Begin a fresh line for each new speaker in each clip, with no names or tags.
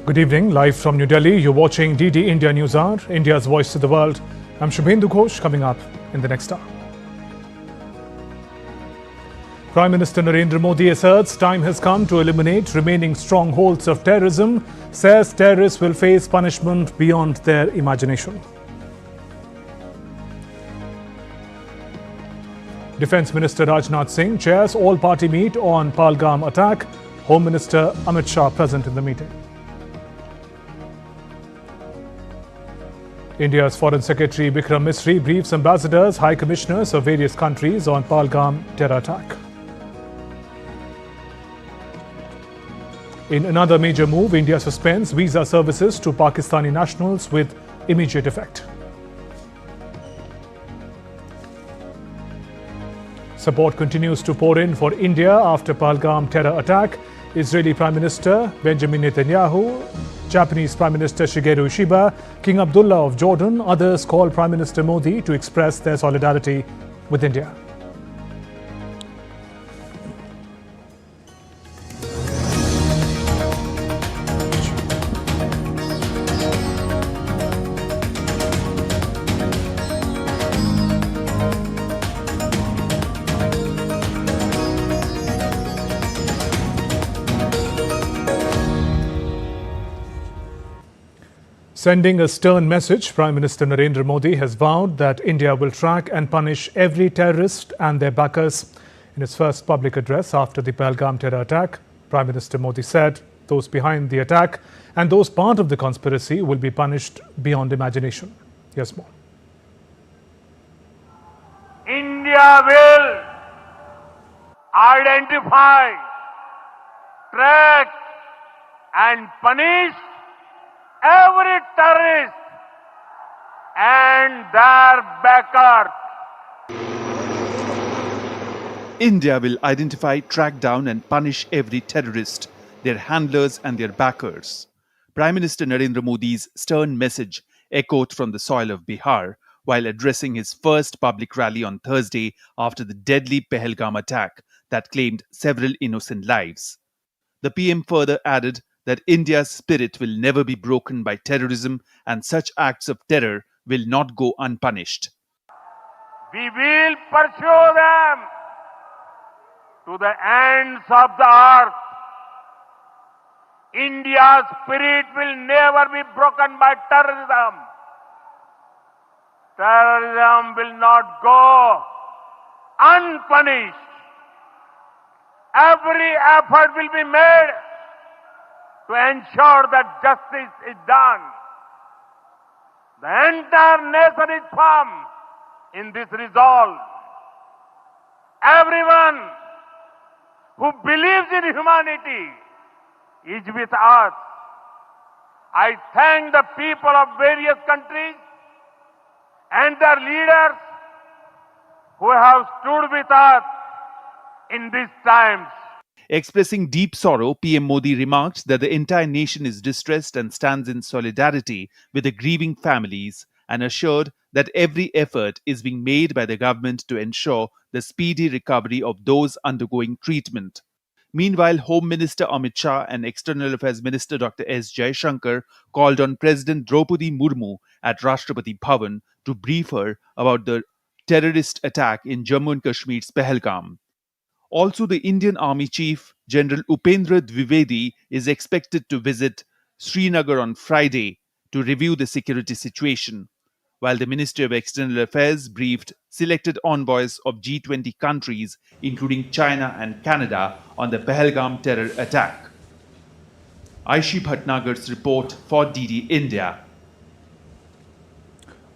Good evening, live from New Delhi. You're watching DD India Newshour, India's voice to the world. I'm Shubhendu Ghosh, coming up in the next hour. Prime Minister Narendra Modi asserts time has come to eliminate remaining strongholds of terrorism, says terrorists will face punishment beyond their imagination. Defence Minister Rajnath Singh chairs all-party meet on Pahalgam attack. Home Minister Amit Shah present in the meeting. India's Foreign Secretary Vikram Misri briefs ambassadors, high commissioners of various countries on Pahalgam terror attack. In another major move, India suspends visa services to Pakistani nationals with immediate effect. Support continues to pour in for India after Pahalgam terror attack. Israeli Prime Minister Benjamin Netanyahu, Japanese Prime Minister Shigeru Ishiba, King Abdullah of Jordan, others call Prime Minister Modi to express their solidarity with India. Sending a stern message, Prime Minister Narendra Modi has vowed that India will track and punish every terrorist and their backers. In his first public address after the Pahalgam terror attack, Prime Minister Modi said those behind the attack and those part of the conspiracy will be punished beyond imagination. Here's more.
India will identify, track and punish every terrorist and their backers.
India will identify, track down and punish every terrorist, their handlers and their backers. Prime Minister Narendra Modi's stern message echoed from the soil of Bihar while addressing his first public rally on Thursday after the deadly Pahalgam attack that claimed several innocent lives. The PM further added that India's spirit will never be broken by terrorism and such acts of terror will not go unpunished.
We will pursue them to the ends of the earth. India's spirit will never be broken by terrorism. Terrorism will not go unpunished. Every effort will be made to ensure that justice is done. The entire nation is firm in this resolve. Everyone who believes in humanity is with us. I thank the people of various countries and their leaders who have stood with us in these times.
Expressing deep sorrow, PM Modi remarked that the entire nation is distressed and stands in solidarity with the grieving families and assured that every effort is being made by the government to ensure the speedy recovery of those undergoing treatment. Meanwhile, Home Minister Amit Shah and External Affairs Minister Dr. S. Jaishankar called on President Draupadi Murmu at Rashtrapati Bhavan to brief her about the terrorist attack in Jammu and Kashmir's Pahalgam. Also, the Indian Army Chief General Upendra Dwivedi is expected to visit Srinagar on Friday to review the security situation, while the Ministry of External Affairs briefed selected envoys of G20 countries, including China and Canada, on the Pahalgam terror attack. Aishi Bhatnagar's report for DD India.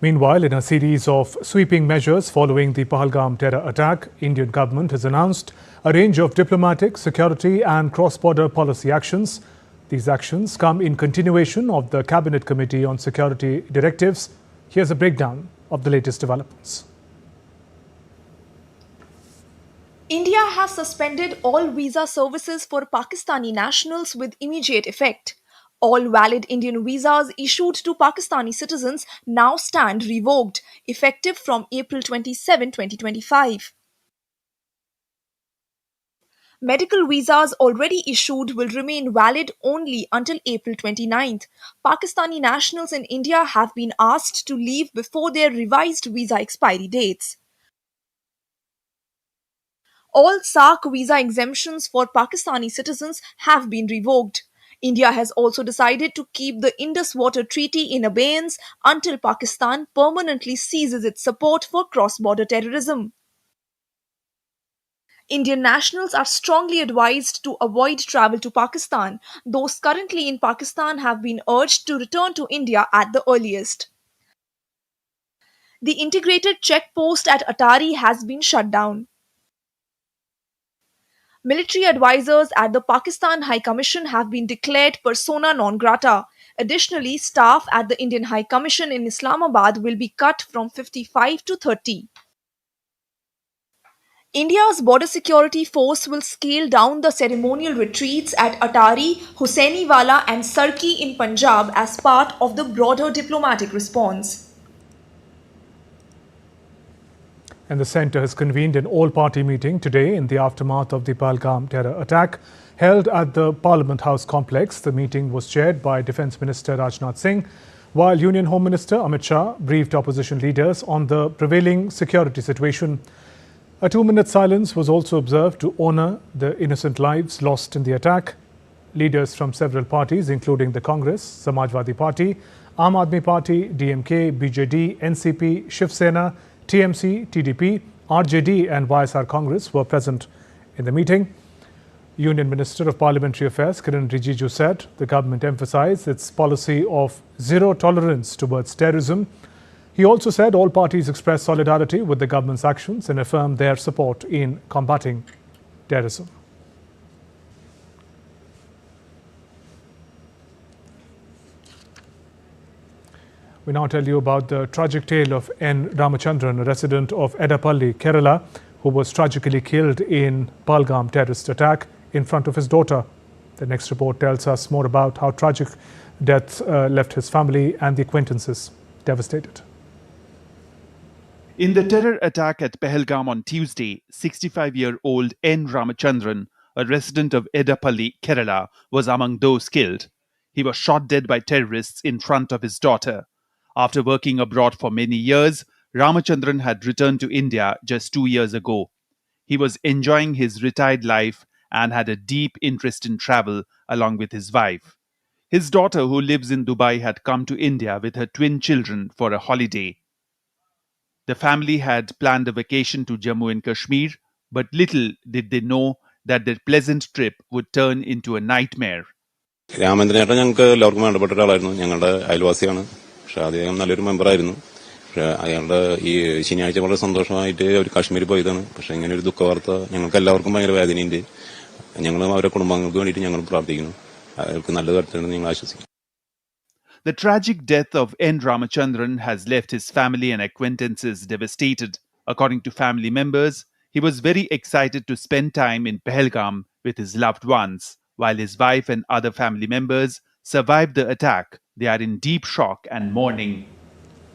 Meanwhile, in a series of sweeping measures following the Pahalgam terror attack, Indian government has announced a range of diplomatic, security and cross-border policy actions. These actions come in continuation of the Cabinet Committee on Security Directives. Here's a breakdown of the latest developments.
India has suspended all visa services for Pakistani nationals with immediate effect. All valid Indian visas issued to Pakistani citizens now stand revoked, effective from April 27, 2025. Medical visas already issued will remain valid only until April 29th. Pakistani nationals in India have been asked to leave before their revised visa expiry dates. All SARC visa exemptions for Pakistani citizens have been revoked. India has also decided to keep the Indus Water Treaty in abeyance until Pakistan permanently ceases its support for cross border terrorism. Indian nationals are strongly advised to avoid travel to Pakistan. Those currently in Pakistan have been urged to return to India at the earliest. The integrated check post at Atari has been shut down. Military advisors at the Pakistan High Commission have been declared persona non grata. Additionally, staff at the Indian High Commission in Islamabad will be cut from 55 to 30. India's border security force will scale down the ceremonial retreats at Atari, Hussainiwala, and Sarki in Punjab as part of the broader diplomatic response.
And the centre has convened an all-party meeting today in the aftermath of the Pahalgam terror attack held at the Parliament House complex. The meeting was chaired by Defence Minister Rajnath Singh, while Union Home Minister Amit Shah briefed opposition leaders on the prevailing security situation. A 2-minute silence was also observed to honour the innocent lives lost in the attack. Leaders from several parties, including the Congress, Samajwadi Party, Aam Aadmi Party, DMK, BJD, NCP, Shiv Sena, TMC, TDP, RJD and YSR Congress were present in the meeting. Union Minister of Parliamentary Affairs Kiran Rijiju said the government emphasised its policy of zero tolerance towards terrorism. He also said all parties expressed solidarity with the government's actions and affirmed their support in combating terrorism. We now tell you about the tragic tale of N. Ramachandran, a resident of Edapalli, Kerala, who was tragically killed in Pahalgam terrorist attack in front of his daughter. The next report tells us more about how tragic death left his family and the acquaintances devastated.
In the terror attack at Pahalgam on Tuesday, 65-year-old N. Ramachandran, a resident of Edapalli, Kerala, was among those killed. He was shot dead by terrorists in front of his daughter. After working abroad for many years, Ramachandran had returned to India just 2 years ago. He was enjoying his retired life and had a deep interest in travel along with his wife. His daughter, who lives in Dubai, had come to India with her twin children for a holiday. The family had planned a vacation to Jammu and Kashmir, but little did they know that their pleasant trip would turn into a nightmare.
രാമേന്ദ്രനേട്ടൻ ഞങ്ങൾക്ക് എല്ലാവർക്കും വേണ്ടപ്പെട്ട ഒരാളായിരുന്നു. ഞങ്ങളുടെ അയൽവാസിയാണ്. പക്ഷെ അദ്ദേഹം നല്ലൊരു മെമ്പറായിരുന്നു. പക്ഷെ അയാളുടെ ഈ ശനിയാഴ്ച വളരെ സന്തോഷമായിട്ട് അവർ കാശ്മീരിൽ പോയതാണ്. പക്ഷെ ഇങ്ങനെ ഒരു ദുഃഖവാർത്ത ഞങ്ങൾക്ക് എല്ലാവർക്കും ഭയങ്കര വേദനയുണ്ട്. ഞങ്ങളും അവരുടെ കുടുംബങ്ങൾക്ക് വേണ്ടിയിട്ട് ഞങ്ങൾ പ്രാർത്ഥിക്കുന്നു. അയാൾക്ക് നല്ല തരത്തിലുണ്ടെന്ന് ഞങ്ങൾ ആശ്വസിക്കുന്നു.
The tragic death of N. Ramachandran has left his family and acquaintances devastated. According to family members, he was very excited to spend time in Pahalgam with his loved ones. While his wife and other family members survived the attack, they are in deep shock and mourning.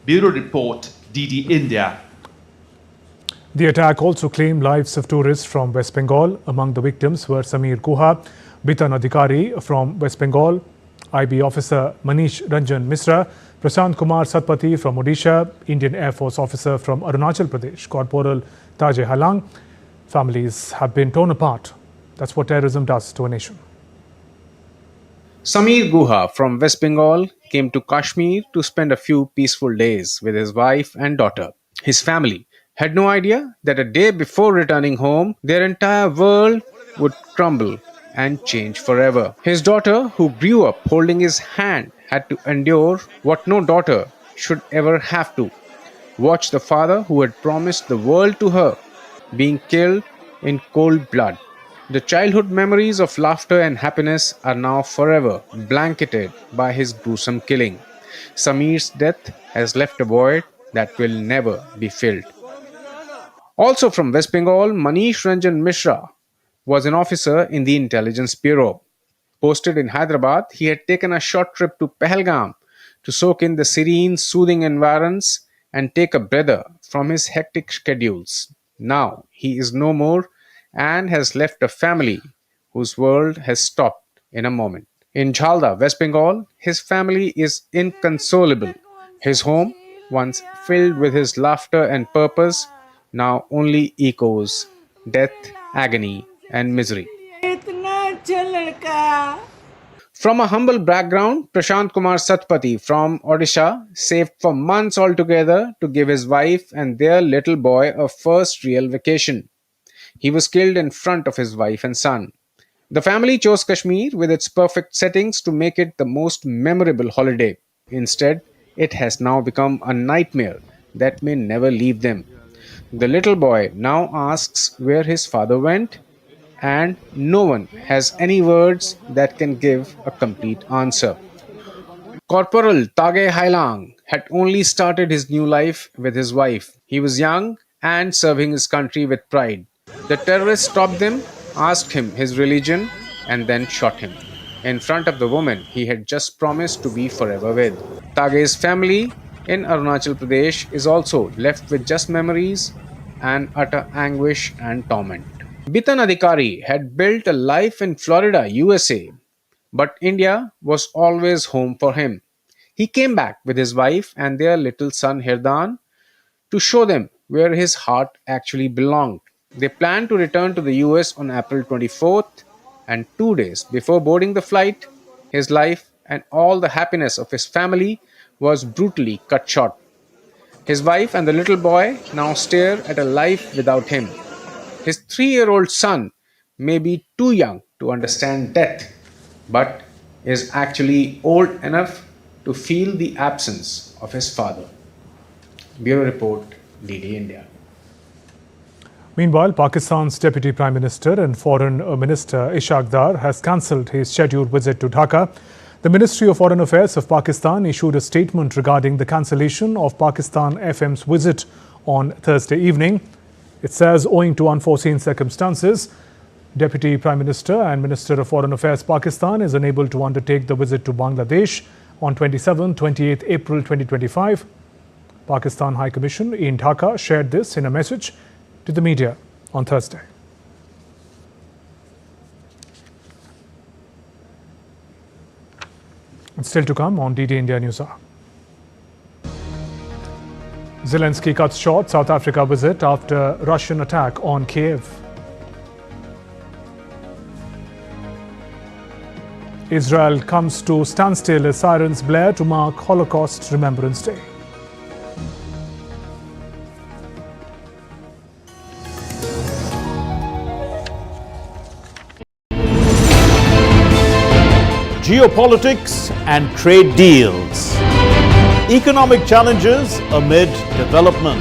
Bureau Report, DD India.
The attack also claimed lives of tourists from West Bengal. Among the victims were Sameer Guha, Bitan Adhikari from West Bengal, IB officer Manish Ranjan Misra, Prashant Kumar Satpathy from Odisha, Indian Air Force officer from Arunachal Pradesh, Corporal Tajay Halang. Families have been torn apart. That's what terrorism does to a nation.
Sameer Guha from West Bengal came to Kashmir to spend a few peaceful days with his wife and daughter. His family had no idea that a day before returning home, their entire world would crumble and change forever. His daughter, who grew up holding his hand, had to endure what no daughter should ever have to. Watch the father who had promised the world to her being killed in cold blood. The childhood memories of laughter and happiness are now forever blanketed by his gruesome killing. Sameer's death has left a void that will never be filled. Also from West Bengal, Manish Ranjan Mishra was an officer in the Intelligence Bureau. Posted in Hyderabad, he had taken a short trip to Pahalgam to soak in the serene, soothing environs and take a breather from his hectic schedules. Now he is no more, and has left a family whose world has stopped in a moment. In Jhalda, West Bengal, his family is inconsolable. His home, once filled with his laughter and purpose, now only echoes death, agony, and misery. From a humble background, Prashant Kumar Satpathy from Odisha saved for months altogether to give his wife and their little boy a first real vacation. He was killed in front of his wife and son. The family chose Kashmir with its perfect settings to make it the most memorable holiday. Instead, it has now become a nightmare that may never leave them. The little boy now asks where his father went, and no one has any words that can give a complete answer. Corporal Tage Hailang had only started his new life with his wife. He was young and serving his country with pride. The terrorists stopped them, asked him his religion, and then shot him in front of the woman he had just promised to be forever with. Tage's family in Arunachal Pradesh is also left with just memories and utter anguish and torment. Bitan Adhikari had built a life in Florida, USA, but India was always home for him. He came back with his wife and their little son Hirdan to show them where his heart actually belonged. They planned to return to the US on April 24th, and 2 days before boarding the flight, his life and all the happiness of his family was brutally cut short. His wife and the little boy now stare at a life without him. His 3-year-old son may be too young to understand death, but is actually old enough to feel the absence of his father. Bureau Report, DD India.
Meanwhile, Pakistan's Deputy Prime Minister and Foreign Minister Ishaq Dar has cancelled his scheduled visit to Dhaka. The Ministry of Foreign Affairs of Pakistan issued a statement regarding the cancellation of Pakistan FM's visit on Thursday evening. It says, owing to unforeseen circumstances, Deputy Prime Minister and Minister of Foreign Affairs Pakistan is unable to undertake the visit to Bangladesh on 27-28 April 2025. Pakistan High Commission in Dhaka shared this in a message to the media on Thursday. And still to come on DD India Newshour. Zelensky cuts short South Africa visit after Russian attack on Kiev. Israel comes to standstill as sirens blare to mark Holocaust Remembrance Day.
Geopolitics and trade deals. Economic challenges amid development.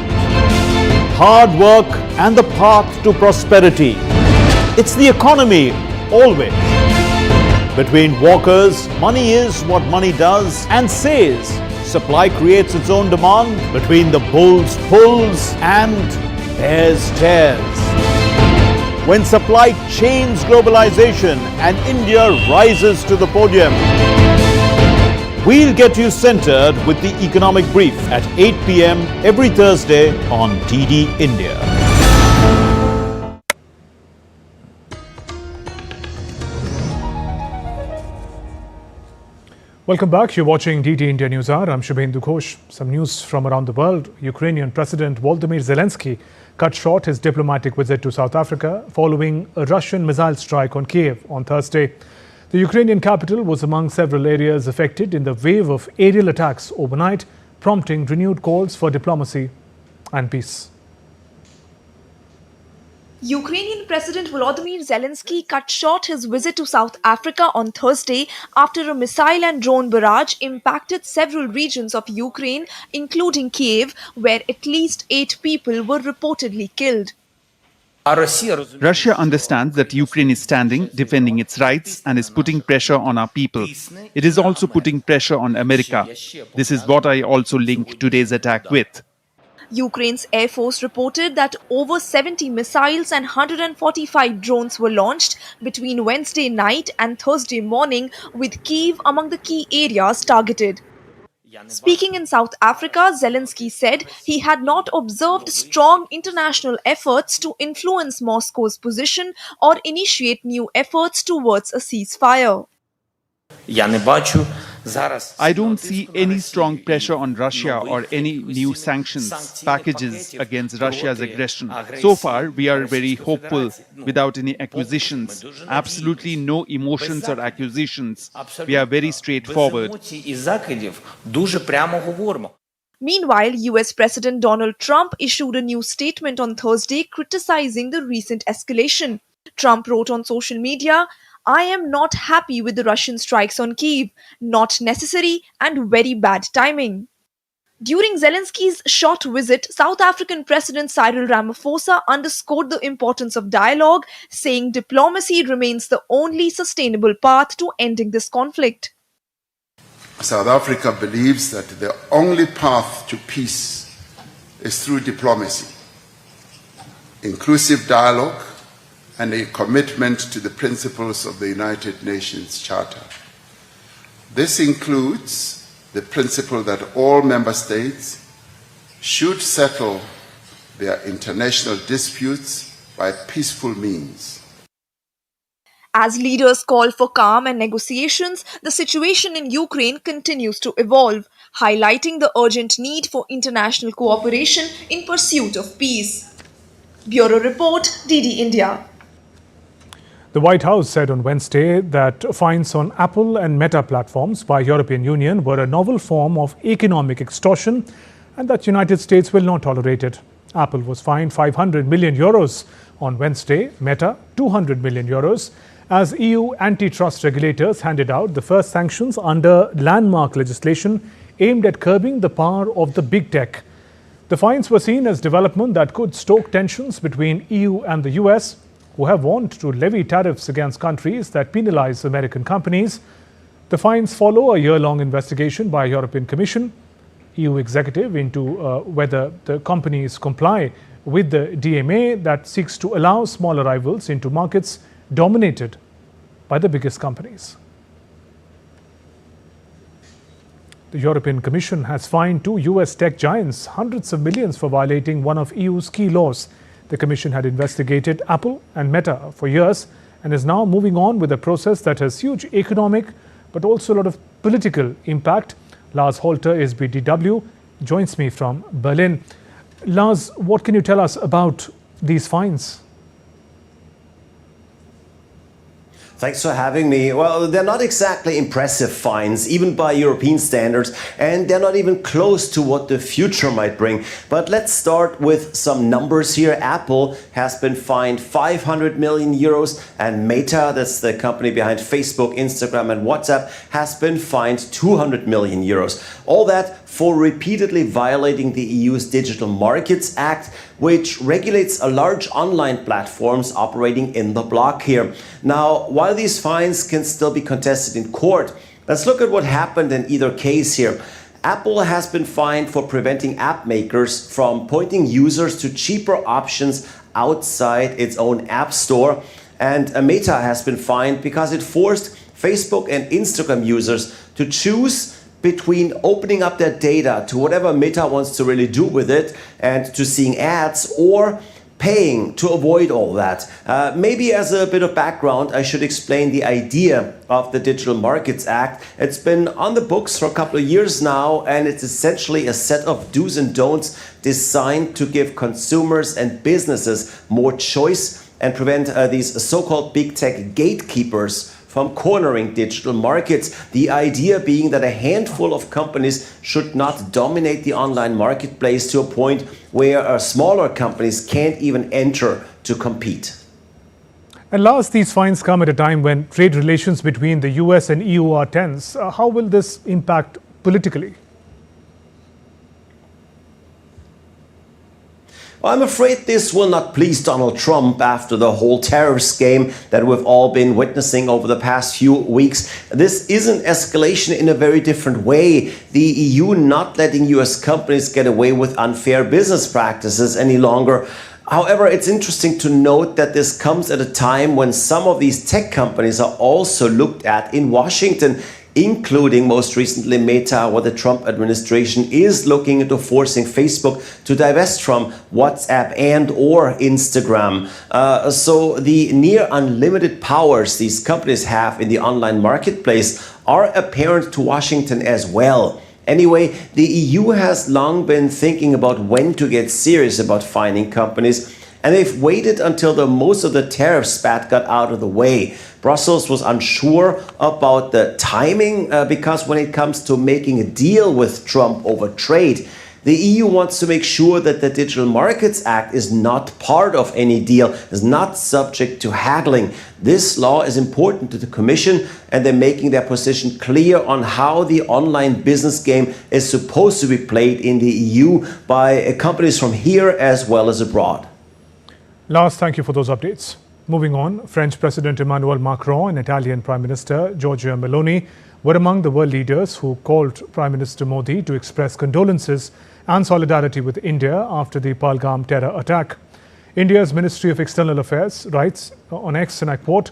Hard work and the path to prosperity. It's the economy always. Between walkers, money is what money does and says. Supply creates its own demand. Between the bulls pulls and bears tears. When supply chains globalization and India rises to the podium. We'll get you centered with the Economic Brief at 8 p.m. every Thursday on DD India.
Welcome back. You're watching DD India Newshour. I'm Shubhendu Ghosh. Some news from around the world. Ukrainian President Volodymyr Zelensky cut short his diplomatic visit to South Africa following a Russian missile strike on Kiev on Thursday. The Ukrainian capital was among several areas affected in the wave of aerial attacks overnight, prompting renewed calls for diplomacy and peace.
Ukrainian President Volodymyr Zelensky cut short his visit to South Africa on Thursday after a missile and drone barrage impacted several regions of Ukraine, including Kiev, where at least 8 people were reportedly killed.
Russia understands that Ukraine is standing, defending its rights, and is putting pressure on our people. It is also putting pressure on America. This is what I also link today's attack with.
Ukraine's Air Force reported that over 70 missiles and 145 drones were launched between Wednesday night and Thursday morning, with Kyiv among the key areas targeted. Speaking in South Africa, Zelensky said he had not observed strong international efforts to influence Moscow's position or initiate new efforts towards a ceasefire.
I don't see any strong pressure on Russia or any new sanctions packages against Russia's aggression. So far, we are very hopeful without any accusations. Absolutely no emotions or accusations. We are very straightforward.
Meanwhile, US President Donald Trump issued a new statement on Thursday criticizing the recent escalation. Trump wrote on social media, "I am not happy with the Russian strikes on Kyiv, not necessary and very bad timing." During Zelensky's short visit, South African President Cyril Ramaphosa underscored the importance of dialogue, saying diplomacy remains the only sustainable path to ending this conflict.
South Africa believes that the only path to peace is through diplomacy, inclusive dialogue, and a commitment to the principles of the United Nations Charter. This includes the principle that all member states should settle their international disputes by peaceful means.
As leaders call for calm and negotiations, the situation in Ukraine continues to evolve, highlighting the urgent need for international cooperation in pursuit of peace. Bureau Report, DD India.
The White House said on Wednesday that fines on Apple and Meta platforms by European Union were a novel form of economic extortion and that United States will not tolerate it. Apple was fined 500 million euros on Wednesday, Meta 200 million euros, as EU antitrust regulators handed out the first sanctions under landmark legislation aimed at curbing the power of the big tech. The fines were seen as development that could stoke tensions between EU and the US, who have warned to levy tariffs against countries that penalize American companies. The fines follow a year-long investigation by European Commission, EU executive into whether the companies comply with the DMA that seeks to allow smaller rivals into markets dominated by the biggest companies. The European Commission has fined two US tech giants hundreds of millions for violating one of EU's key laws. The Commission had investigated Apple and Meta for years and is now moving on with a process that has huge economic but also a lot of political impact. Lars Holter, SBDW, joins me from Berlin. Lars, what can you tell us about these fines?
Thanks for having me. Well, they're not exactly impressive fines, even by European standards, and they're not even close to what the future might bring. But let's start with some numbers here. Apple has been fined 500 million euros, and Meta, that's the company behind Facebook, Instagram, and WhatsApp, has been fined 200 million euros. All that for repeatedly violating the EU's Digital Markets Act, which regulates a large online platforms operating in the bloc here. Now, while these fines can still be contested in court, let's look at what happened in either case here. Apple has been fined for preventing app makers from pointing users to cheaper options outside its own app store. And Meta has been fined because it forced Facebook and Instagram users to choose between opening up their data to whatever Meta wants to really do with it and to seeing ads, or paying to avoid all that. Maybe as a bit of background, I should explain the idea of the Digital Markets Act. It's been on the books for a couple of years now, and it's essentially a set of do's and don'ts designed to give consumers and businesses more choice and prevent these so-called big tech gatekeepers from cornering digital markets. The idea being that a handful of companies should not dominate the online marketplace to a point where smaller companies can't even enter to compete.
And last, these fines come at a time when trade relations between the US and EU are tense. How will this impact politically?
I'm afraid this will not please Donald Trump after the whole tariffs game that we've all been witnessing over the past few weeks. This is an escalation in a very different way. The EU not letting US companies get away with unfair business practices any longer. However, it's interesting to note that this comes at a time when some of these tech companies are also looked at in Washington. including most recently Meta, where the Trump administration is looking into forcing Facebook to divest from WhatsApp and or Instagram. So the near unlimited powers these companies have in the online marketplace are apparent to Washington as well. Anyway, the EU has long been thinking about when to get serious about fining companies, and they've waited until most of the tariff spat got out of the way. Brussels was unsure about the timing because when it comes to making a deal with Trump over trade, the EU wants to make sure that the Digital Markets Act is not part of any deal, is not subject to haggling. This law is important to the Commission, and they're making their position clear on how the online business game is supposed to be played in the EU by companies from here as well as abroad.
Lars, thank you for those updates. Moving on, French President Emmanuel Macron and Italian Prime Minister Giorgia Meloni were among the world leaders who called Prime Minister Modi to express condolences and solidarity with India after the Pahalgam terror attack. India's Ministry of External Affairs writes on X, and I quote,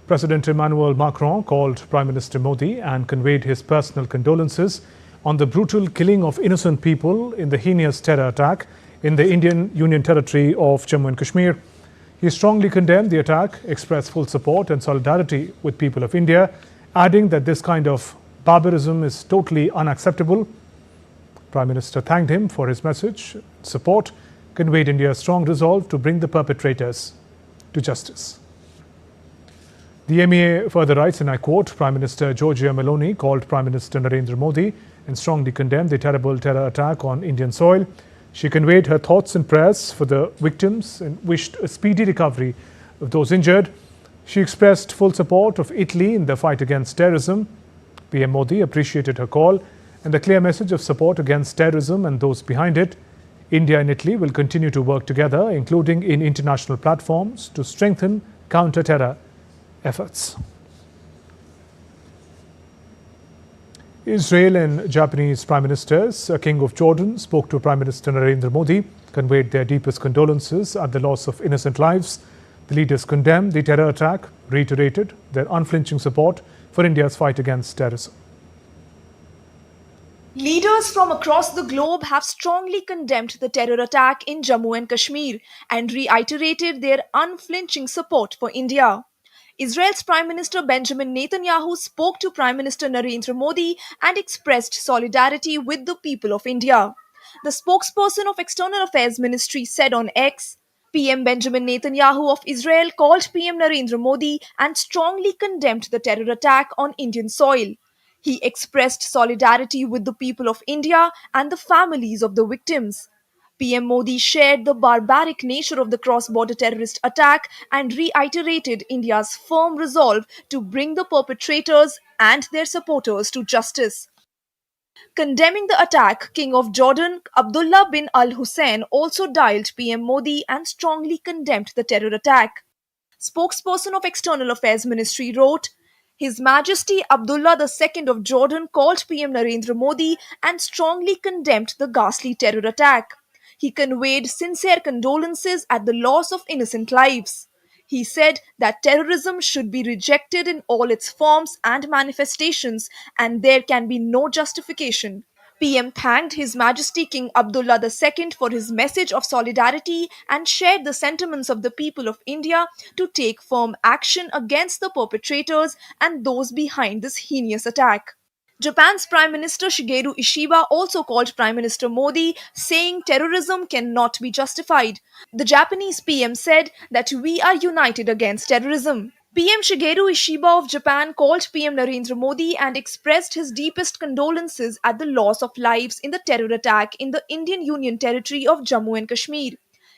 President Emmanuel Macron called Prime Minister Modi and conveyed his personal condolences on the brutal killing of innocent people in the heinous terror attack in the Indian Union Territory of Jammu and Kashmir. He strongly condemned the attack, expressed full support and solidarity with people of India, adding that this kind of barbarism is totally unacceptable. Prime Minister thanked him for his message, support, conveyed India's strong resolve to bring the perpetrators to justice. The MEA further writes, and I quote, Prime Minister Giorgia Meloni called Prime Minister Narendra Modi and strongly condemned the terrible terror attack on Indian soil. She conveyed her thoughts and prayers for the victims and wished a speedy recovery of those injured. She expressed full support of Italy in the fight against terrorism. PM Modi appreciated her call and the clear message of support against terrorism and those behind it. India and Italy will continue to work together, including in international platforms, to strengthen counter-terror efforts. Israel and Japanese Prime Ministers, King of Jordan, spoke to Prime Minister Narendra Modi, conveyed their deepest condolences at the loss of innocent lives. The leaders condemned the terror attack, reiterated their unflinching support for India's fight against terrorism.
Leaders from across the globe have strongly condemned the terror attack in Jammu and Kashmir and reiterated their unflinching support for India. Israel's Prime Minister Benjamin Netanyahu spoke to Prime Minister Narendra Modi and expressed solidarity with the people of India. The spokesperson of External Affairs Ministry said on X, PM Benjamin Netanyahu of Israel called PM Narendra Modi and strongly condemned the terror attack on Indian soil. He expressed solidarity with the people of India and the families of the victims. PM Modi shared the barbaric nature of the cross-border terrorist attack and reiterated India's firm resolve to bring the perpetrators and their supporters to justice. Condemning the attack, King of Jordan Abdullah bin al-Hussein also dialed PM Modi and strongly condemned the terror attack. Spokesperson of External Affairs Ministry wrote, His Majesty Abdullah II of Jordan called PM Narendra Modi and strongly condemned the ghastly terror attack. He conveyed sincere condolences at the loss of innocent lives. He said that terrorism should be rejected in all its forms and manifestations, and there can be no justification. PM thanked His Majesty King Abdullah II for his message of solidarity and shared the sentiments of the people of India to take firm action against the perpetrators and those behind this heinous attack. Japan's Prime Minister Shigeru Ishiba also called Prime Minister Modi, saying terrorism cannot be justified. The Japanese PM said that we are united against terrorism. PM Shigeru Ishiba of Japan called PM Narendra Modi and expressed his deepest condolences at the loss of lives in the terror attack in the Indian Union Territory of Jammu and Kashmir.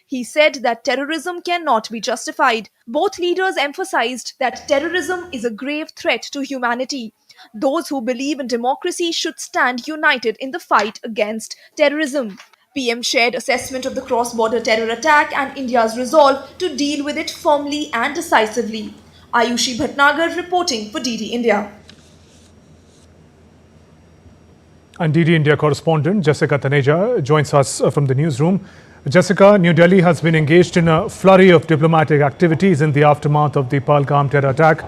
He said that terrorism cannot be justified. Both leaders emphasized that terrorism is a grave threat to humanity. Those who believe in democracy should stand united in the fight against terrorism. PM shared assessment of the cross-border terror attack and India's resolve to deal with it firmly and decisively. Ayushi Bhatnagar reporting for DD India.
And DD India correspondent Jessica Taneja joins us from the newsroom. Jessica, New Delhi has been engaged in a flurry of diplomatic activities in the aftermath of the Pahalgam terror attack.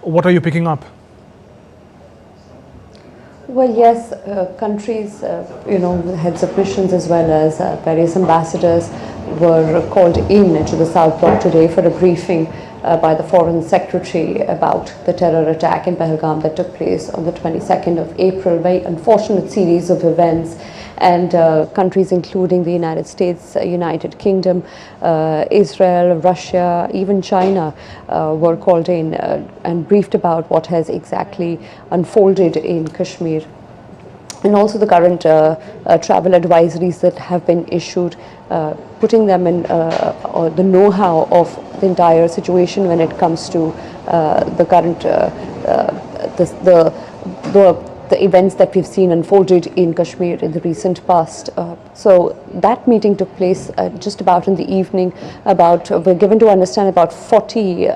What are you picking up?
Well, yes, countries, heads of missions as well as various ambassadors were called in to the South Block today for a briefing by the Foreign Secretary about the terror attack in Pahalgam that took place on the 22nd of April. Very unfortunate series of events, and countries including the United States, United Kingdom, Israel, Russia, even China were called in and briefed about what has exactly unfolded in Kashmir, and also the current travel advisories that have been issued, putting them in the know-how of the entire situation when it comes to the current the events that we've seen unfolded in Kashmir in the recent past. So that meeting took place just about in the evening. We're given to understand about 40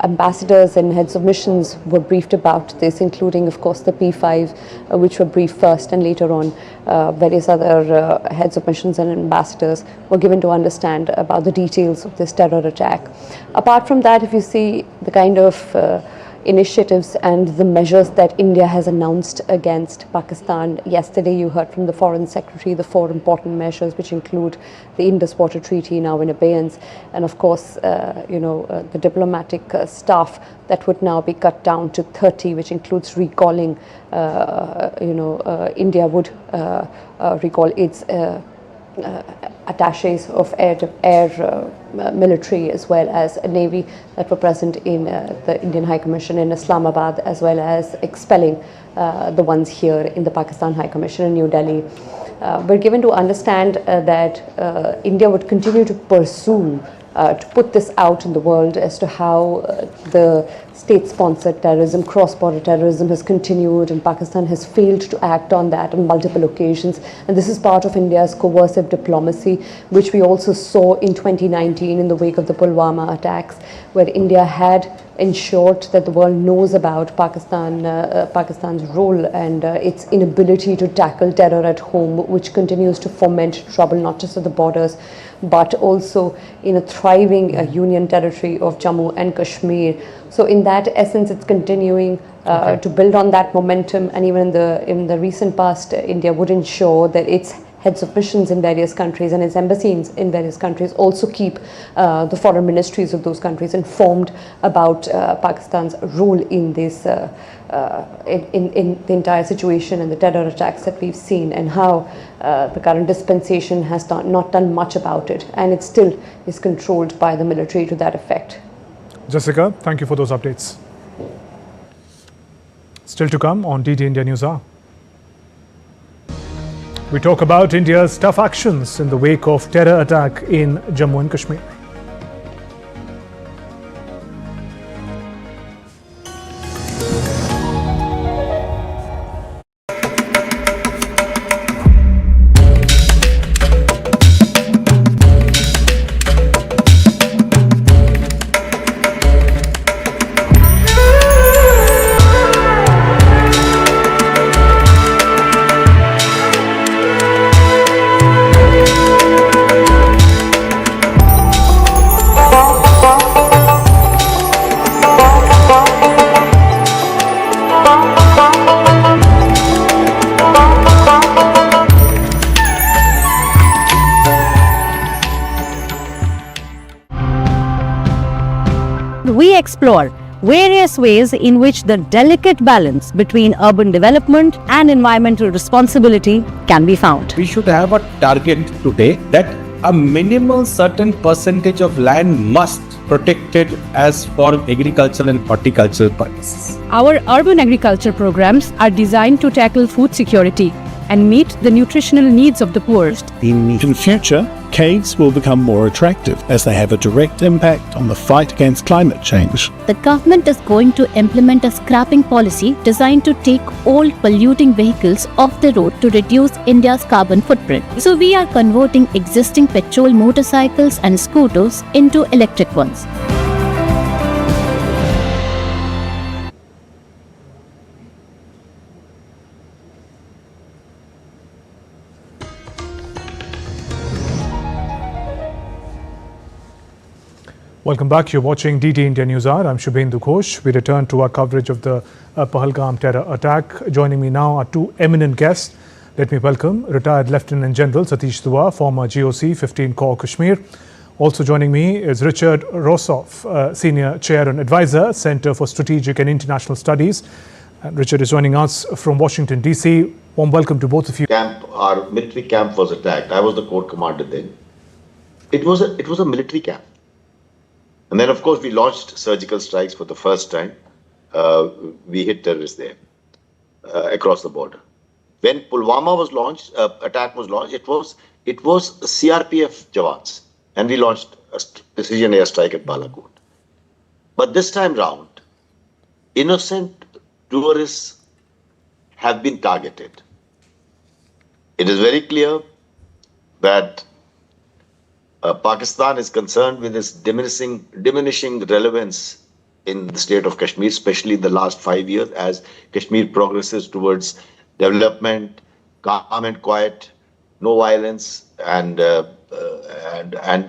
ambassadors and heads of missions were briefed about this, including, of course, the P5, which were briefed first, and later on various other heads of missions and ambassadors were given to understand about the details of this terror attack. Apart from that, if you see the kind of initiatives and the measures that India has announced against Pakistan. Yesterday you heard from the Foreign Secretary the 4 important measures, which include the Indus water treaty now in abeyance, and of course the diplomatic staff that would now be cut down to 30, which includes recalling India would recall its attaches of air military as well as a navy that were present in the Indian High Commission in Islamabad, as well as expelling the ones here in the Pakistan High Commission in New Delhi. We're given to understand that India would continue to pursue to put this out in the world as to how the state-sponsored terrorism, cross-border terrorism has continued, and Pakistan has failed to act on that on multiple occasions. And this is part of India's coercive diplomacy, which we also saw in 2019 in the wake of the Pulwama attacks, where India had ensured that the world knows about Pakistan's role and its inability to tackle terror at home, which continues to foment trouble not just at the borders, but also in a thriving union territory of Jammu and Kashmir. So in that essence, it's continuing to build on that momentum, and even in the recent past, India would ensure that its heads of missions in various countries and its embassies in various countries also keep the foreign ministries of those countries informed about Pakistan's role in this in the entire situation and the terror attacks that we've seen, and how the current dispensation has not done much about it, and it still is controlled by the military to that effect.
Jessica, thank you for those updates. Still to come on DD India Newshour. We talk about India's tough actions in the wake of terror attack in Jammu and Kashmir.
We explore various ways in which the delicate balance between urban development and environmental responsibility can be found.
We should have a target today that a minimal certain percentage of land must protected as for agricultural and horticultural purposes.
Our urban agriculture programs are designed to tackle food security and meet the nutritional needs of the poorest.
In future, caves will become more attractive as they have a direct impact on the fight against climate change.
The government is going to implement a scrapping policy designed to take all polluting vehicles off the road to reduce India's carbon footprint. So we are converting existing petrol motorcycles and scooters into electric ones.
Welcome back. You're watching DT India Newshour. I'm Shubhendu Ghosh. We return to our coverage of the Pahalgam terror attack. Joining me now are two eminent guests. Let me welcome retired Lieutenant General Satish Dua, former GOC 15 Corps Kashmir. Also joining me is Richard Rossoff, Senior Chair and Advisor, Center for Strategic and International Studies. And Richard is joining us from Washington, D.C. Warm welcome to both of you.
Our military camp was attacked. I was the corps commander then. It was a military camp. And then, of course, we launched surgical strikes for the first time. We hit terrorists there across the border. When Pulwama was launched, attack was launched, it was CRPF Jawans, and we launched a precision airstrike at Balakot. But this time round, innocent tourists have been targeted. It is very clear that Pakistan is concerned with its diminishing relevance in the state of Kashmir, especially in the last 5 years, as Kashmir progresses towards development, calm and quiet, no violence, and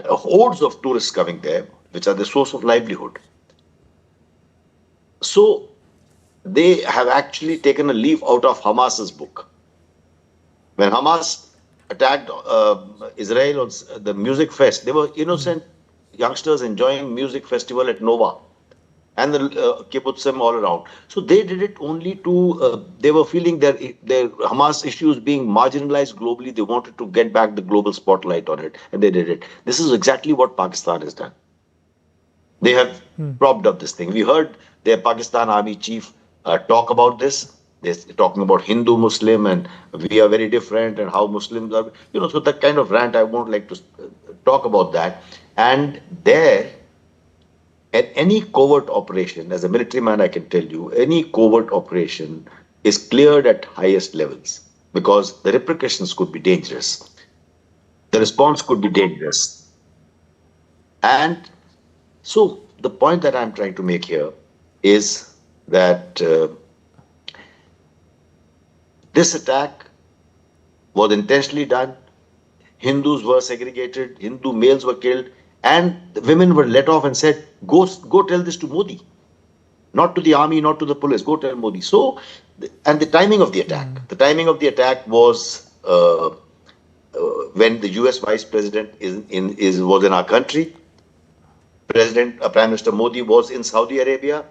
hordes of tourists coming there, which are the source of livelihood. So they have actually taken a leaf out of Hamas's book. When Hamas attacked Israel on the music fest, they were innocent youngsters enjoying music festival at Nova and the kibbutzim all around. So they did it only to, they were feeling their Hamas issues being marginalized globally. They wanted to get back the global spotlight on it, and they did it. This is exactly what Pakistan has done. They have propped up this thing. We heard their Pakistan Army chief talk about this. They're talking about Hindu, Muslim, and we are very different, and how Muslims are, so that kind of rant, I won't like to talk about that. And there, at any covert operation, as a military man, I can tell you, any covert operation is cleared at highest levels because the repercussions could be dangerous. The response could be dangerous. And so the point that I'm trying to make here is that this attack was intentionally done. Hindus were segregated, Hindu males were killed, and the women were let off and said, go tell this to Modi. Not to the army, not to the police, go tell Modi. So, and the timing of the attack. The timing of the attack was when the US Vice President was in our country. Prime Minister Modi was in Saudi Arabia,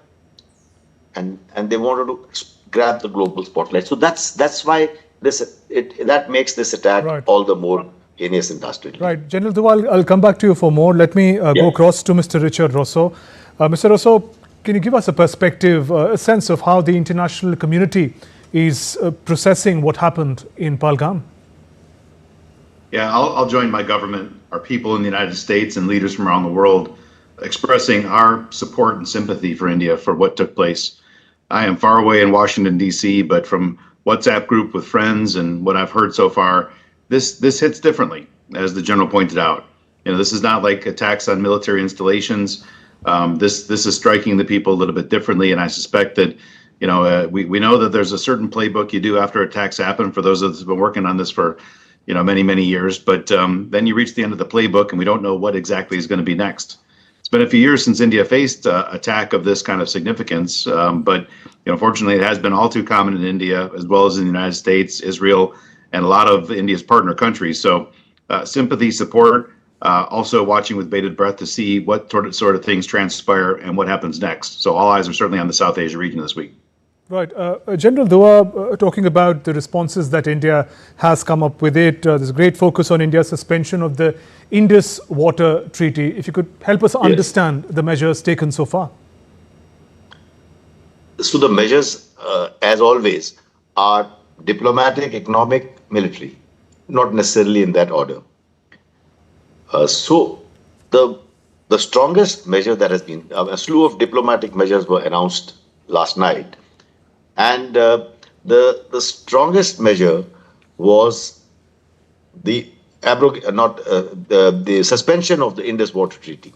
and they wanted to grab the global spotlight. So that's why that makes this attack all the more heinous and dastardly.
Right. General Dua, I'll come back to you for more. Let me go across to Mr. Richard Rosso. Mr. Rosso, can you give us a perspective, a sense of how the international community is processing what happened in Pahalgam?
Yeah, I'll join my government, our people in the United States and leaders from around the world expressing our support and sympathy for India for what took place. I am far away in Washington, D.C., but from WhatsApp group with friends and what I've heard so far, this hits differently, as the general pointed out. This is not like attacks on military installations. This is striking the people a little bit differently, and I suspect that we know that there's a certain playbook you do after attacks happen. For those of us who've been working on this for many years, but then you reach the end of the playbook, and we don't know what exactly is going to be next. It's been a few years since India faced attack of this kind of significance, but fortunately, it has been all too common in India, as well as in the United States, Israel, and a lot of India's partner countries. So sympathy, support, also watching with bated breath to see what sort of things transpire and what happens next. So all eyes are certainly on the South Asia region this week.
Right. General Dua, talking about the responses that India has come up with it, there's a great focus on India's suspension of the Indus water treaty. If you could help us understand the measures taken so far.
So the measures, as always, are diplomatic, economic, military, not necessarily in that order. So the strongest measure that has been, a slew of diplomatic measures were announced last night. And the strongest measure was the suspension of the Indus Water Treaty.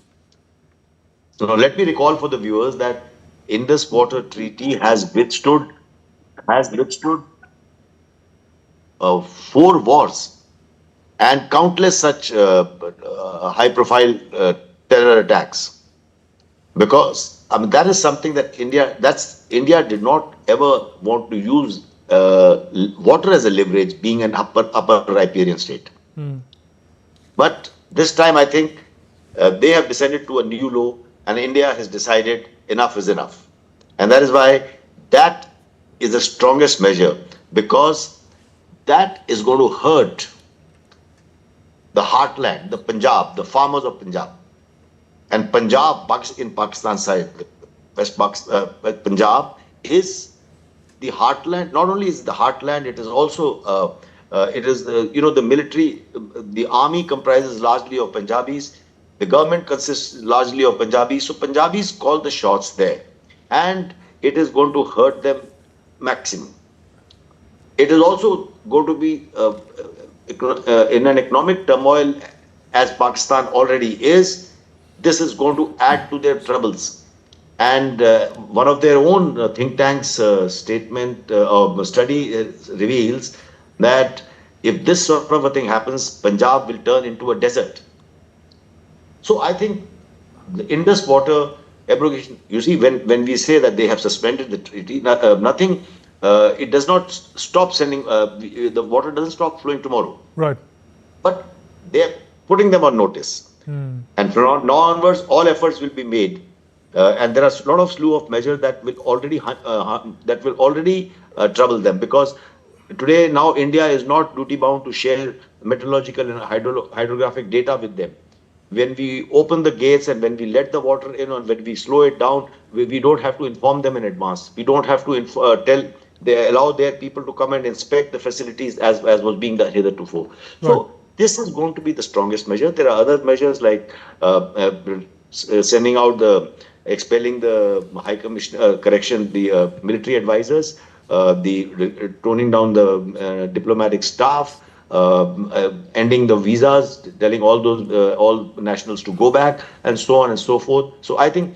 So now let me recall for the viewers that Indus Water Treaty has withstood 4 wars and countless such high-profile terror attacks. because that is something that India did not ever want to use water as a leverage, being an upper riparian state. But this time, I think they have descended to a new low, and India has decided enough is enough. And that is why that is the strongest measure, because that is going to hurt the heartland, the Punjab, the farmers of Punjab. And Punjab, in Pakistan side, West Punjab is the heartland. Not only is it the heartland, it is also the military, the army comprises largely of Punjabis. The government consists largely of Punjabis. So Punjabis call the shots there, and it is going to hurt them maximum. It is also going to be in an economic turmoil as Pakistan already is. This is going to add to their troubles. And one of their own think tanks statement or study reveals that if this sort of a thing happens, Punjab will turn into a desert. So I think the Indus water abrogation, you see, when we say that they have suspended the treaty, nothing, it does not stop sending, the water doesn't stop flowing tomorrow.
Right.
But they are putting them on notice. And from now onwards, all efforts will be made. And there are a lot of slew of measures that will already trouble them, because today now India is not duty bound to share meteorological and hydrographic data with them. When we open the gates and when we let the water in, or when we slow it down, we don't have to inform them in advance. We don't have to they allow their people to come and inspect the facilities as was being done hitherto. So this is going to be the strongest measure. There are other measures like sending out expelling the High Commission, the military advisors, toning down the diplomatic staff, ending the visas, telling all nationals to go back, and so on and so forth. So I think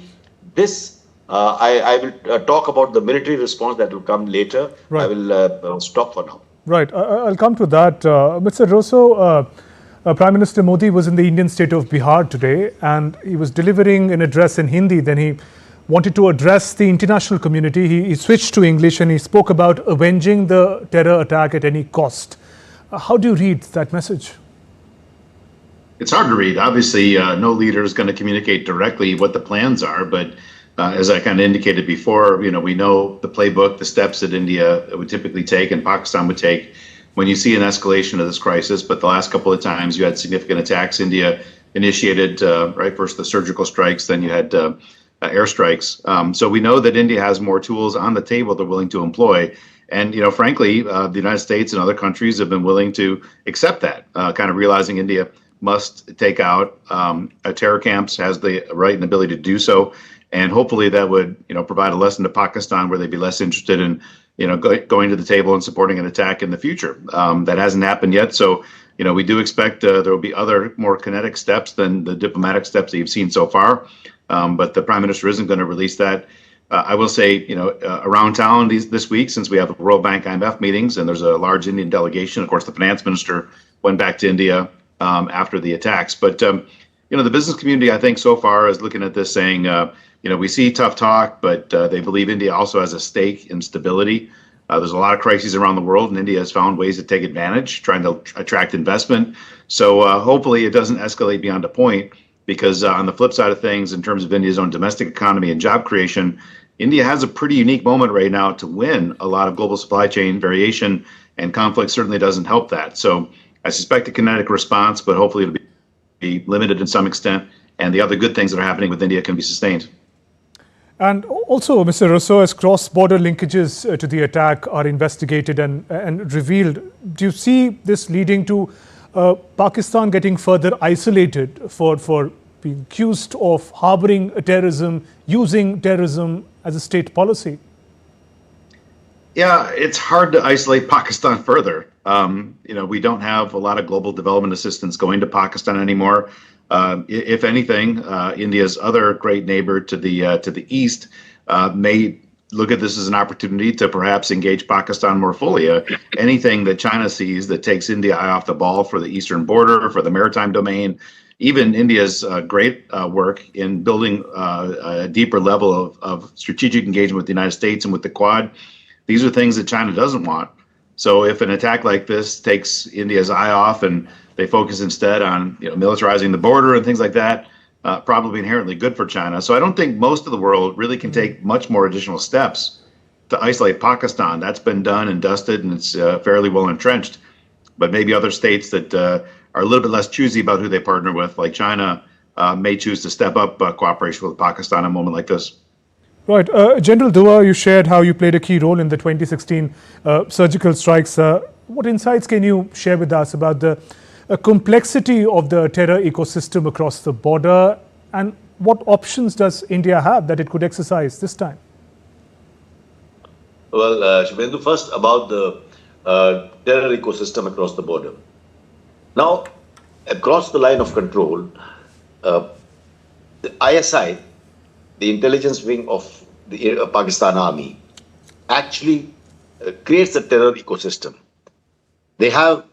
this, I will talk about the military response that will come later.
Right.
I will stop for now.
Right. I'll come to that. Mr. Rosso, Prime Minister Modi was in the Indian state of Bihar today, and he was delivering an address in Hindi. Then he wanted to address the international community. He switched to English and he spoke about avenging the terror attack at any cost. How do you read that message?
It's hard to read. Obviously, no leader is going to communicate directly what the plans are, but as I kind of indicated before, we know the playbook, the steps that India would typically take and Pakistan would take when you see an escalation of this crisis. But the last couple of times you had significant attacks, India initiated, first the surgical strikes, then you had airstrikes. So we know that India has more tools on the table they're willing to employ. And, frankly, the United States and other countries have been willing to accept that, kind of realizing India must take out terror camps, has the right and ability to do so. And hopefully that would, provide a lesson to Pakistan where they'd be less interested in, going to the table and supporting an attack in the future. That hasn't happened yet. So, we do expect there will be other more kinetic steps than the diplomatic steps that you've seen so far. But the Prime Minister isn't going to release that. I will say, around town this week, since we have the World Bank IMF meetings and there's a large Indian delegation, of course, the finance minister went back to India after the attacks. But, the business community, I think, so far is looking at this saying, we see tough talk, but they believe India also has a stake in stability. There's a lot of crises around the world, and India has found ways to take advantage, trying to attract investment. So hopefully it doesn't escalate beyond a point, because on the flip side of things, in terms of India's own domestic economy and job creation, India has a pretty unique moment right now to win a lot of global supply chain variation, and conflict certainly doesn't help that. So I suspect a kinetic response, but hopefully it'll be limited in some extent, and the other good things that are happening with India can be sustained.
And also, Mr. Rosso, as cross-border linkages to the attack are investigated and revealed, do you see this leading to Pakistan getting further isolated for being accused of harboring terrorism, using terrorism as a state policy?
Yeah, it's hard to isolate Pakistan further. We don't have a lot of global development assistance going to Pakistan anymore. If anything, India's other great neighbor to the east may look at this as an opportunity to perhaps engage Pakistan more fully. Anything that China sees that takes India eye off the ball for the eastern border, for the maritime domain, even India's great work in building a deeper level of strategic engagement with the United States and with the Quad. These are things that China doesn't want. So if an attack like this takes India's eye off and they focus instead on militarizing the border and things like that, probably inherently good for China. So I don't think most of the world really can take much more additional steps to isolate Pakistan. That's been done and dusted, and it's fairly well entrenched. But maybe other states that are a little bit less choosy about who they partner with, like China, may choose to step up cooperation with Pakistan in a moment like this.
Right. General Dua, you shared how you played a key role in the 2016 surgical strikes. What insights can you share with us about the complexity of the terror ecosystem across the border, and what options does India have that it could exercise this time?
Well, Shubhendu, first about the terror ecosystem across the border. Now, across the line of control, the ISI, the intelligence wing of the Pakistan Army, actually creates a terror ecosystem. They have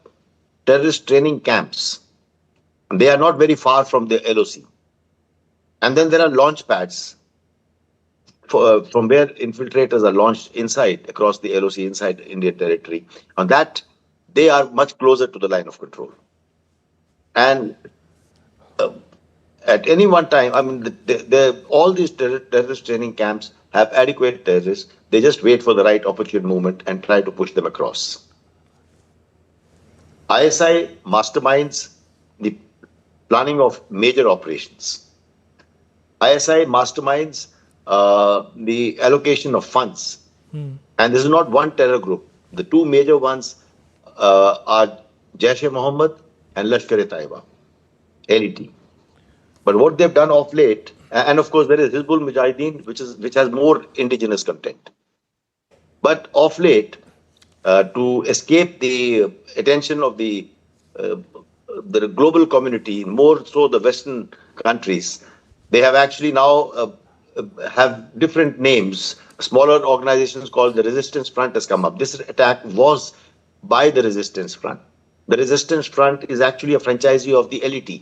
terrorist training camps. They are not very far from the LOC. And then there are launch pads from where infiltrators are launched inside, across the LOC, inside Indian territory. On that, they are much closer to the line of control. And at any one time, I mean, all these terrorist training camps have adequate terrorists. They just wait for the right opportune moment and try to push them across. ISI masterminds the planning of major operations. ISI masterminds the allocation of funds. And this is not one terror group. The two major ones are Jaish-e-Mohammed and Lashkar-e-Taiba, LET. But what they've done of late, and of course there is Hizbul Mujahideen, which has more indigenous content. But of late, to escape the attention of the global community, more so the Western countries, they have actually now have different names. Smaller organizations called the Resistance Front has come up. This attack was by the Resistance Front. The Resistance Front is actually a franchisee of the LET.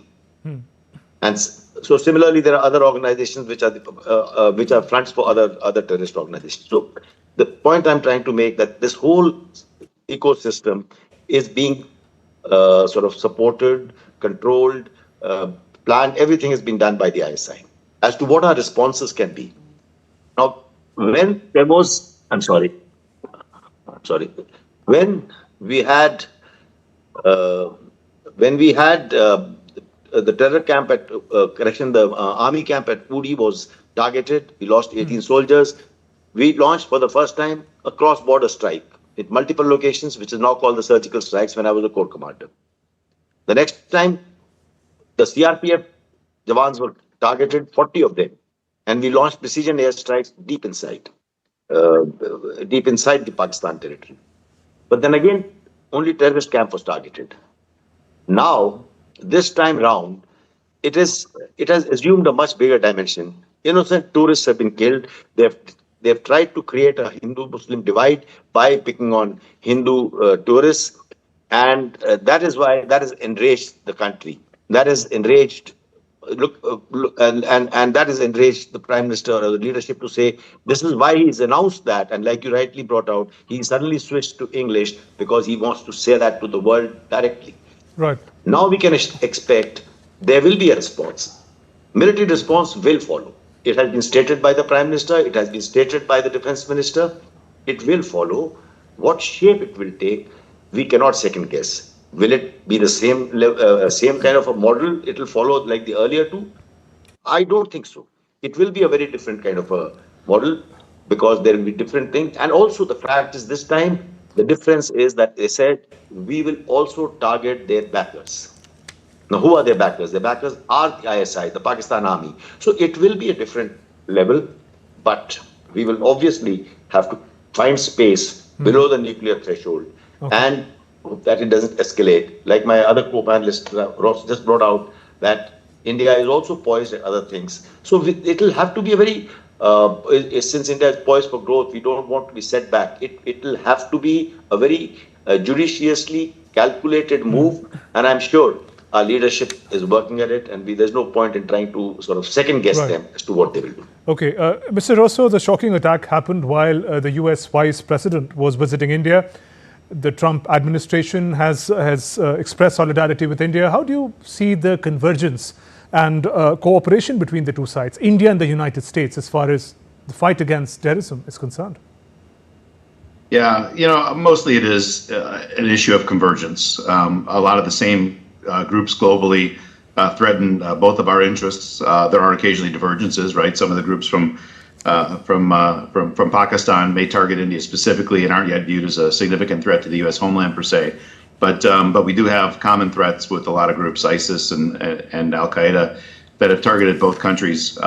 And so similarly, there are other organizations which are fronts for other terrorist organizations. So the point I'm trying to make that this whole ecosystem is being sort of supported, controlled, planned. Everything has been done by the ISI. As to what our responses can be. Now, when there was, when we had the terror camp at, the army camp at Uri was targeted. We lost 18 soldiers. We launched for the first time a cross-border strike at multiple locations, which is now called the surgical strikes when I was a corps commander. The next time, the CRPF Jawans were targeted, 40 of them. And we launched precision airstrikes deep inside the Pakistan territory. But then again, only terrorist camp was targeted. Now, this time round, it has assumed a much bigger dimension. Innocent tourists have been killed. They've tried to create a Hindu-Muslim divide by picking on Hindu tourists, and that is why that has enraged the country. That has enraged. And that has enraged the Prime Minister or the leadership to say this is why he's announced that. And like you rightly brought out, he suddenly switched to English because he wants to say that to the world directly.
Right.
Now we can expect there will be a response. Military response will follow. It has been stated by the Prime Minister. It has been stated by the Defense Minister. It will follow. What shape it will take, we cannot second guess. Will it be the same kind of a model it will follow like the earlier two? I don't think so. It will be a very different kind of a model because there will be different things. And also the fact is this time, the difference is that they said, we will also target their backers. Now, who are their backers? Their backers are the ISI, the Pakistan Army. So it will be a different level, but we will obviously have to find space below the nuclear threshold and hope that it doesn't escalate. Like my other co-panelist Ross just brought out that India is also poised at other things. So it will have to be a very, since India is poised for growth, we don't want to be set back. It will have to be a very judiciously calculated move. And I'm sure Our leadership is working at it, and there's no point in trying to sort of second guess them as to what they will do.
Okay, Mr. Rosso, the shocking attack happened while the US Vice President was visiting India. The Trump administration has expressed solidarity with India. How do you see the convergence and cooperation between the two sides, India and the United States, as far as the fight against terrorism is concerned?
Yeah, mostly it is an issue of convergence. A lot of the same groups globally threaten both of our interests. There are occasionally divergences, right? Some of the groups from Pakistan may target India specifically and aren't yet viewed as a significant threat to the U.S. homeland per se. But we do have common threats with a lot of groups, ISIS and Al Qaeda, that have targeted both countries.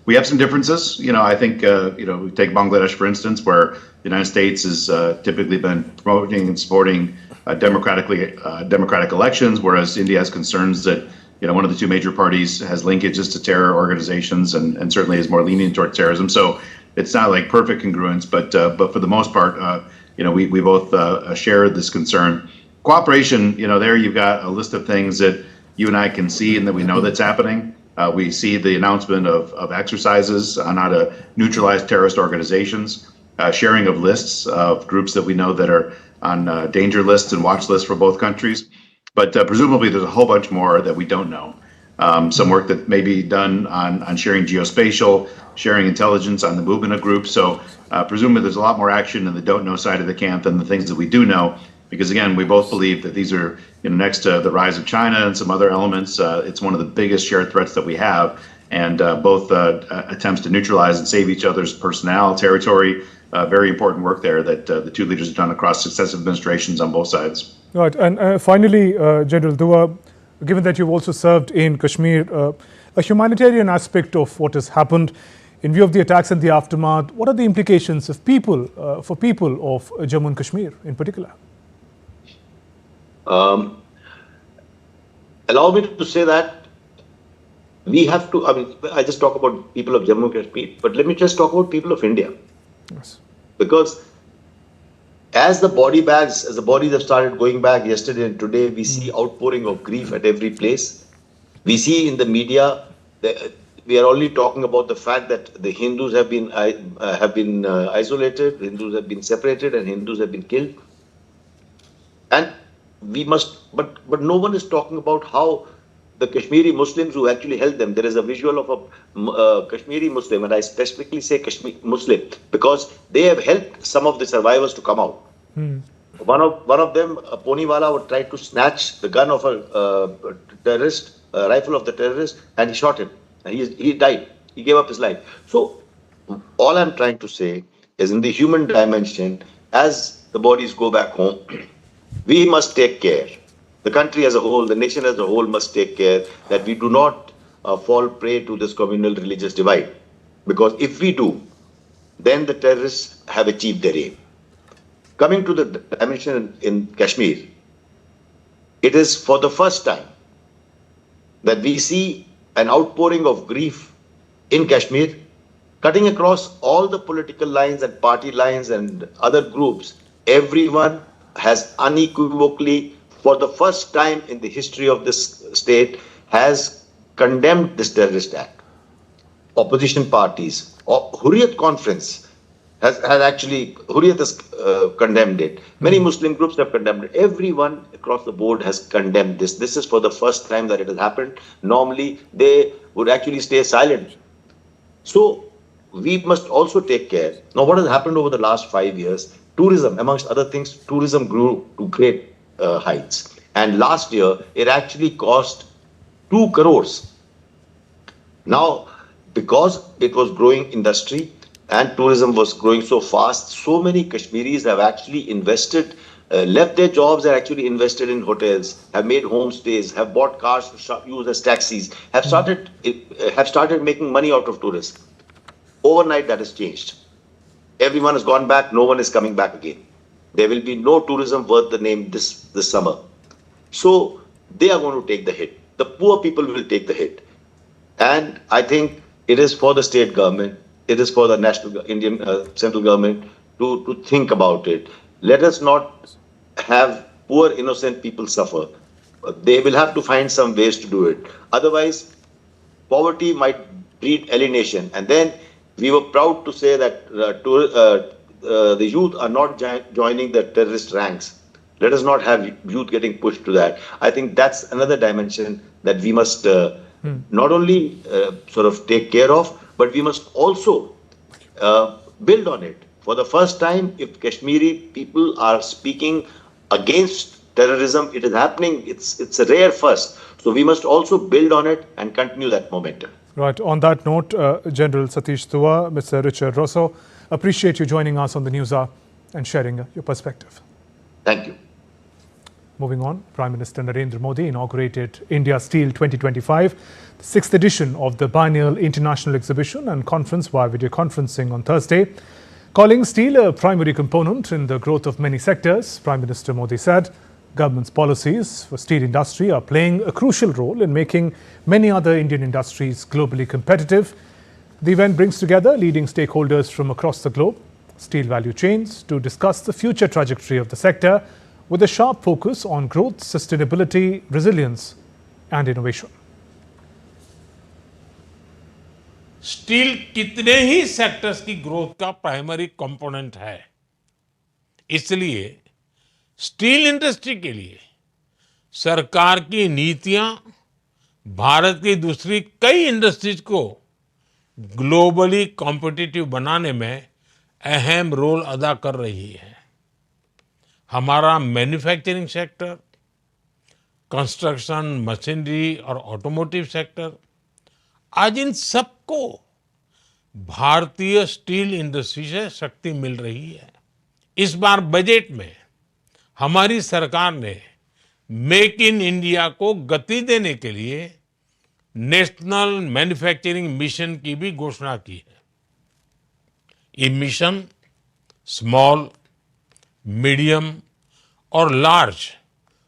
We have some differences. I think we take Bangladesh for instance, where the United States has typically been promoting and supporting democratic elections, whereas India has concerns that one of the two major parties has linkages to terror organizations and certainly is more lenient toward terrorism. So it's not like perfect congruence, but for the most part, we both share this concern. Cooperation, there you've got a list of things that you and I can see and that we know that's happening. We see the announcement of exercises on how to neutralize terrorist organizations, sharing of lists of groups that we know that are on danger lists and watch lists for both countries. But presumably there's a whole bunch more that we don't know. Some work that may be done on sharing geospatial, sharing intelligence on the movement of groups. So presumably there's a lot more action in the don't know side of the camp than the things that we do know. Because again, we both believe that these are, next to the rise of China and some other elements, it's one of the biggest shared threats that we have. And both attempts to neutralize and save each other's personnel, territory, very important work there that the two leaders have done across successive administrations on both sides.
Right. And finally, General Dua, given that you've also served in Kashmir, a humanitarian aspect of what has happened in view of the attacks and the aftermath, what are the implications of for people of Jammu and Kashmir in particular?
Allow me to say that we have to, I just talk about people of Jammu and Kashmir, but let me just talk about people of India.
Yes.
Because as the bodies have started going back yesterday and today, we see outpouring of grief at every place. We see in the media that we are only talking about the fact that the Hindus have been isolated, Hindus have been separated, and Hindus have been killed. And we must, but no one is talking about how the Kashmiri Muslims who actually held them. There is a visual of a Kashmiri Muslim, and I specifically say Kashmiri Muslim because they have helped some of the survivors to come out. One of them, a Poniwala, tried to snatch the gun of a terrorist, a rifle of the terrorist, and he shot him. And he died. He gave up his life. So all I'm trying to say is in the human dimension, as the bodies go back home, we must take care. The country as a whole, the nation as a whole must take care that we do not fall prey to this communal religious divide. Because if we do, then the terrorists have achieved their aim. Coming to the dimension in Kashmir, it is for the first time that we see an outpouring of grief in Kashmir, cutting across all the political lines and party lines and other groups. Everyone has unequivocally, for the first time in the history of this state, has condemned this terrorist act. Opposition parties, Hurriyat Conference has condemned it. Many Muslim groups have condemned it. Everyone across the board has condemned this. This is for the first time that it has happened. Normally, they would actually stay silent. So we must also take care. Now, what has happened over the last 5 years? Tourism, amongst other things, tourism grew to great heights. And last year, it actually cost 2 crores. Now, because it was growing industry and tourism was growing so fast, so many Kashmiris have actually invested, left their jobs and actually invested in hotels, have made homestays, have bought cars to use as taxis, have started making money out of tourism. Overnight, that has changed. Everyone has gone back. No one is coming back again. There will be no tourism worth the name this summer. So they are going to take the hit. The poor people will take the hit. And I think it is for the state government, it is for the Indian central government to think about it. Let us not have poor innocent people suffer. they will have to find some ways to do it. Otherwise, poverty might breed alienation. And then we were proud to say that the youth are not joining the terrorist ranks. Let us not have youth getting pushed to that. I think that's another dimension that we must not only sort of take care of, but we must also build on it. For the first time, if Kashmiri people are speaking against terrorism, it is happening. It's a rare first. So we must also build on it and continue that momentum.
Right. On that note, General Satish Dua, Mr. Richard Rosso, appreciate you joining us on the News Hour and sharing your perspective.
Thank you.
Moving on, Prime Minister Narendra Modi inaugurated India Steel 2025, the 6th edition of the biennial international exhibition and conference via video conferencing on Thursday. Calling steel a primary component in the growth of many sectors, Prime Minister Modi said government's policies for steel industry are playing a crucial role in making many other Indian industries globally competitive. The event brings together leading stakeholders from across the globe, steel value chains, to discuss the future trajectory of the sector with a sharp focus on growth, sustainability, resilience and innovation.
Steel कितने ही sectors की growth का primary component है, इसलिए steel industry के लिए सरकार की नीतियां भारत की दूसरी कई इंडस्ट्रीज को ग्लोबली कॉम्पिटिटिव बनाने में अहम रोल अदा कर रही है। हमारा मैन्युफैक्चरिंग सेक्टर, कंस्ट्रक्शन, मशीनरी और ऑटोमोटिव सेक्टर, आज इन सबको भारतीय स्टील इंडस्ट्री से शक्ति मिल रही है। इस बार बजट में हमारी सरकार ने मेक इन इंडिया को गति देने के लिए नेशनल मैन्युफैक्चरिंग मिशन की भी घोषणा की है। ये मिशन स्मॉल, मीडियम और लार्ज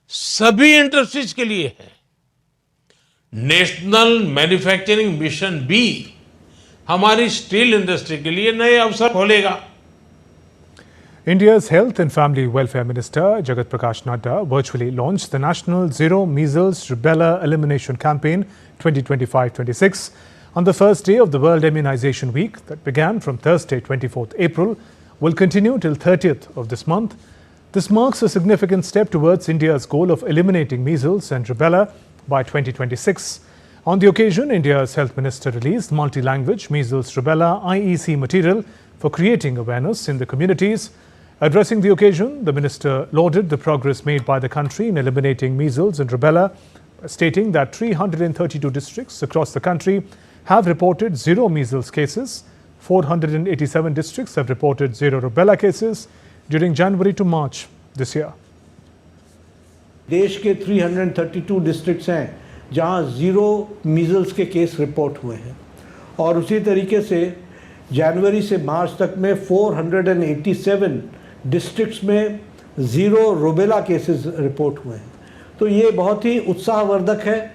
सभी इंडस्ट्रीज के लिए है। नेशनल मैन्युफैक्चरिंग मिशन भी हमारी स्टील इंडस्ट्री के लिए नए अवसर खोलेगा।
India's Health and Family Welfare Minister Jagat Prakash Nadda virtually launched the National Zero Measles Rubella Elimination Campaign 2025-26 on the first day of the World Immunization Week that began from Thursday 24th April, will continue till 30th of this month. This marks a significant step towards India's goal of eliminating measles and rubella by 2026. On the occasion, India's Health Minister released multi-language measles rubella IEC material for creating awareness in the communities. Addressing the occasion, the minister lauded the progress made by the country in eliminating measles and rubella, stating that 332 districts across the country have reported zero measles cases. 487 districts have reported zero rubella cases during January to March this year.
देश के 332 districts हैं जहां zero measles के case report हुए हैं और उसी तरीके से जनवरी से मार्च तक में 487 डिस्ट्रिक्ट्स में ज़ीरो रूबेला केसेस रिपोर्ट हुए हैं। तो ये बहुत ही उत्साहवर्धक है।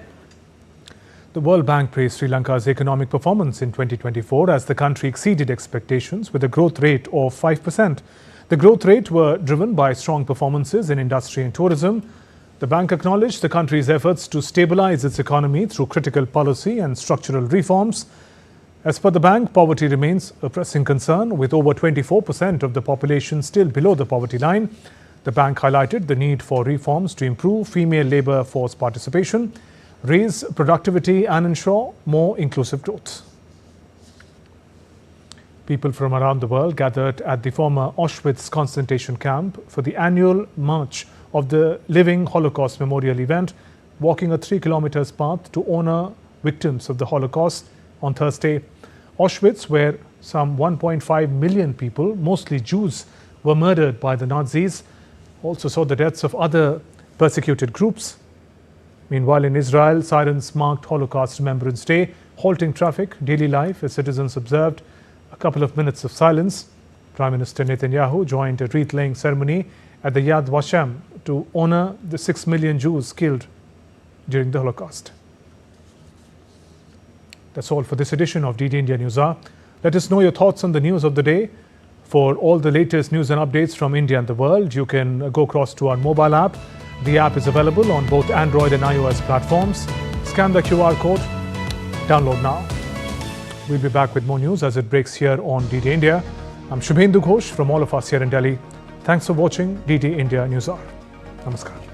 The World Bank praised Sri Lanka's economic performance in 2024 as the country exceeded expectations with a growth rate of 5%. The growth rate were driven by strong performances in industry and tourism. The bank acknowledged the country's efforts to stabilize its economy through critical policy and structural reforms. As per the bank, poverty remains a pressing concern, with over 24% of the population still below the poverty line. The bank highlighted the need for reforms to improve female labour force participation, raise productivity and ensure more inclusive growth. People from around the world gathered at the former Auschwitz concentration camp for the annual March of the Living Holocaust Memorial event, walking a 3 kilometers path to honour victims of the Holocaust on Thursday. Auschwitz, where some 1.5 million people, mostly Jews, were murdered by the Nazis, also saw the deaths of other persecuted groups. Meanwhile, in Israel, sirens marked Holocaust Remembrance Day, halting traffic, daily life as citizens observed a couple of minutes of silence. Prime Minister Netanyahu joined a wreath-laying ceremony at the Yad Vashem to honour the 6 million Jews killed during the Holocaust. That's all for this edition of DD India News Hour. Let us know your thoughts on the news of the day. For all the latest news and updates from India and the world, you can go across to our mobile app. The app is available on both Android and iOS platforms. Scan the QR code. Download now. We'll be back with more news as it breaks here on DD India. I'm Shubhendu Ghosh from all of us here in Delhi. Thanks for watching DD India Newshour. Namaskar.